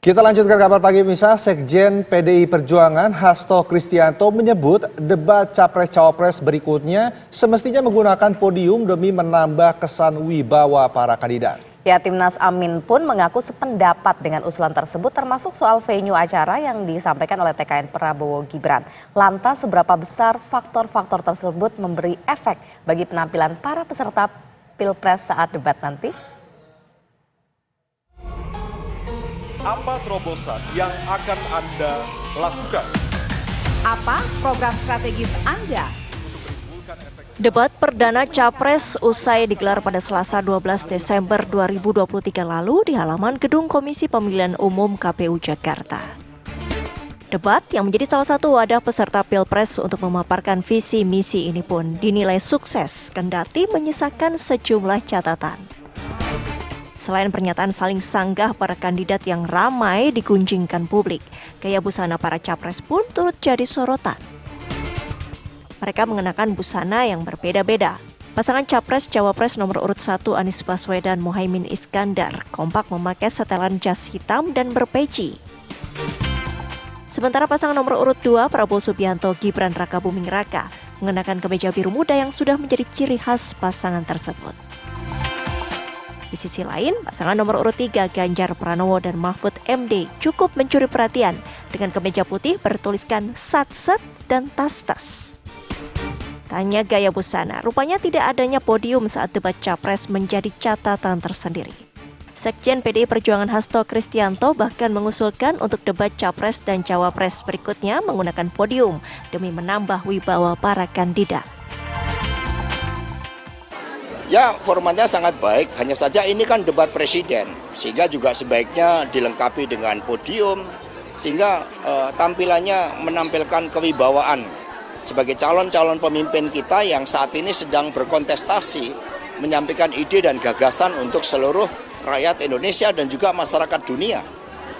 Kita lanjutkan kabar pagi Misa. Sekjen PDI Perjuangan Hasto Kristianto menyebut debat Capres-Cawapres berikutnya semestinya menggunakan podium demi menambah kesan wibawa para kandidat. Ya, Timnas Amin pun mengaku sependapat dengan usulan tersebut termasuk soal venue acara yang disampaikan oleh TKN Prabowo Gibran. Lantas seberapa besar faktor-faktor tersebut memberi efek bagi penampilan para peserta Pilpres saat debat nanti? Apa terobosan yang akan Anda lakukan? Apa program strategis Anda? Debat perdana Capres usai digelar pada Selasa 12 Desember 2023 lalu di halaman Gedung Komisi Pemilihan Umum KPU Jakarta. Debat yang menjadi salah satu wadah peserta Pilpres untuk memaparkan visi misi ini pun dinilai sukses kendati menyisakan sejumlah catatan. Selain pernyataan saling sanggah para kandidat yang ramai digunjingkan publik, gaya busana para capres pun turut jadi sorotan. Mereka mengenakan busana yang berbeda-beda. Pasangan Capres-Cawapres nomor urut 1 Anies Baswedan Muhaimin Iskandar kompak memakai setelan jas hitam dan berpeci. Sementara pasangan nomor urut 2 Prabowo Subianto Gibran Rakabuming Raka mengenakan kemeja biru muda yang sudah menjadi ciri khas pasangan tersebut. Di sisi lain, pasangan nomor urut 3 Ganjar Pranowo dan Mahfud MD cukup mencuri perhatian dengan kemeja putih bertuliskan Satset dan tas-tas. Tanya gaya busana, rupanya tidak adanya podium saat debat Capres menjadi catatan tersendiri. Sekjen PDI Perjuangan Hasto Kristianto bahkan mengusulkan untuk debat Capres dan Cawapres berikutnya menggunakan podium demi menambah wibawa para kandidat. Ya, formatnya sangat baik, hanya saja ini kan debat presiden, sehingga juga sebaiknya dilengkapi dengan podium, sehingga tampilannya menampilkan kewibawaan sebagai calon-calon pemimpin kita yang saat ini sedang berkontestasi, menyampaikan ide dan gagasan untuk seluruh rakyat Indonesia dan juga masyarakat dunia.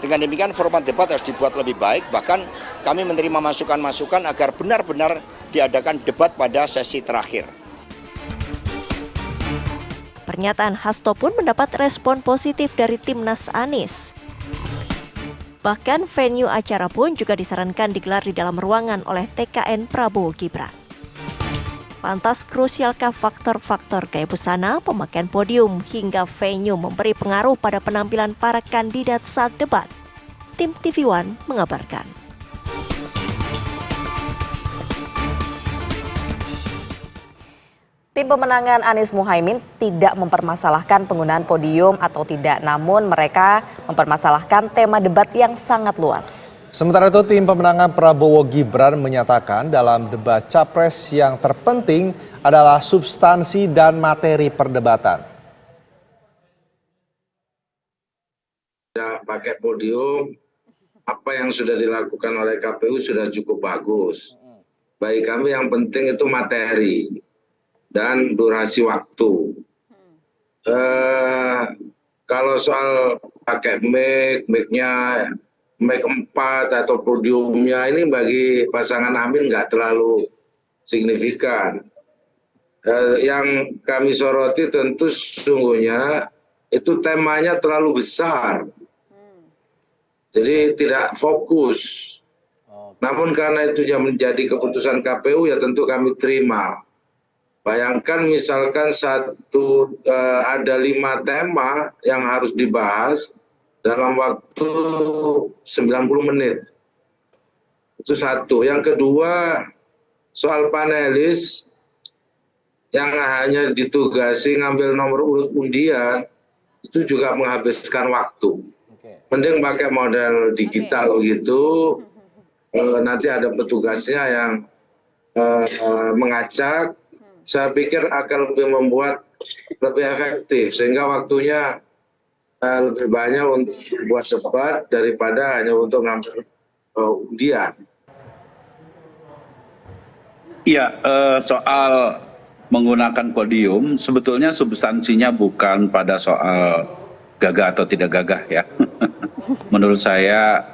Dengan demikian format debat harus dibuat lebih baik, bahkan kami menerima masukan-masukan agar benar-benar diadakan debat pada sesi terakhir. Pernyataan Hasto pun mendapat respon positif dari Timnas Anies. Bahkan venue acara pun juga disarankan digelar di dalam ruangan oleh TKN Prabowo Gibran. Lantas krusialkah faktor-faktor gaya busana, pemakaian podium hingga venue memberi pengaruh pada penampilan para kandidat saat debat? Tim TV One mengabarkan. Tim pemenangan Anies Muhaimin tidak mempermasalahkan penggunaan podium atau tidak, namun mereka mempermasalahkan tema debat yang sangat luas. Sementara itu tim pemenangan Prabowo Gibran menyatakan dalam debat Capres yang terpenting adalah substansi dan materi perdebatan. Tidak pakai podium, apa yang sudah dilakukan oleh KPU sudah cukup bagus. Bagi kami yang penting itu materi dan durasi waktu. Kalau soal pakai mic-nya mic 4 atau podiumnya ini bagi pasangan Amin nggak terlalu signifikan. Yang kami soroti tentu sesungguhnya itu temanya terlalu besar. Jadi tidak fokus. Namun karena itu yang menjadi keputusan KPU ya tentu kami terima. Bayangkan misalkan ada 5 tema yang harus dibahas dalam waktu 90 menit. Itu satu. Yang kedua, soal panelis yang hanya ditugasi ngambil nomor urut undian, itu juga menghabiskan waktu. Mending pakai model digital gitu, nanti ada petugasnya yang mengacak. Saya pikir akan lebih efektif sehingga waktunya lebih banyak untuk buat debat daripada hanya untuk ngambil undian. Iya, soal menggunakan podium sebetulnya substansinya bukan pada soal gagah atau tidak gagah ya. Menurut saya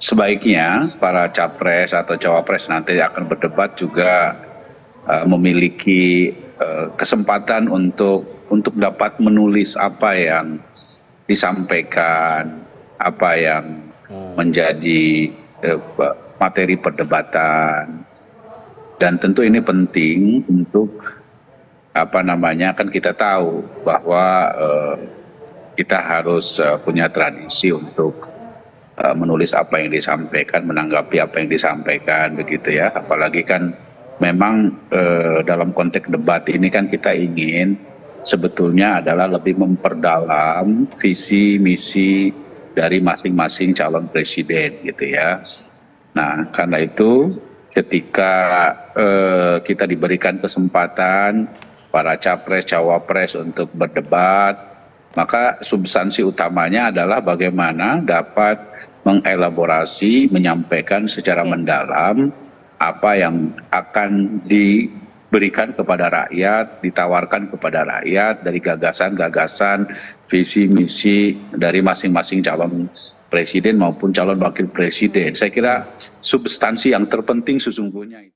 sebaiknya para capres atau cawapres nanti akan berdebat juga memiliki kesempatan untuk dapat menulis apa yang disampaikan, apa yang menjadi materi perdebatan. Dan tentu ini penting untuk kan kita tahu bahwa kita harus punya tradisi untuk menulis apa yang disampaikan, menanggapi apa yang disampaikan, begitu ya. Apalagi kan memang dalam konteks debat ini kan kita ingin sebetulnya adalah lebih memperdalam visi misi dari masing-masing calon presiden, gitu ya. Nah, karena itu ketika kita diberikan kesempatan para capres, cawapres untuk berdebat, maka substansi utamanya adalah bagaimana dapat mengelaborasi, menyampaikan secara mendalam apa yang akan diberikan kepada rakyat, ditawarkan kepada rakyat dari gagasan-gagasan, visi misi dari masing-masing calon presiden maupun calon wakil presiden. Saya kira substansi yang terpenting sesungguhnya.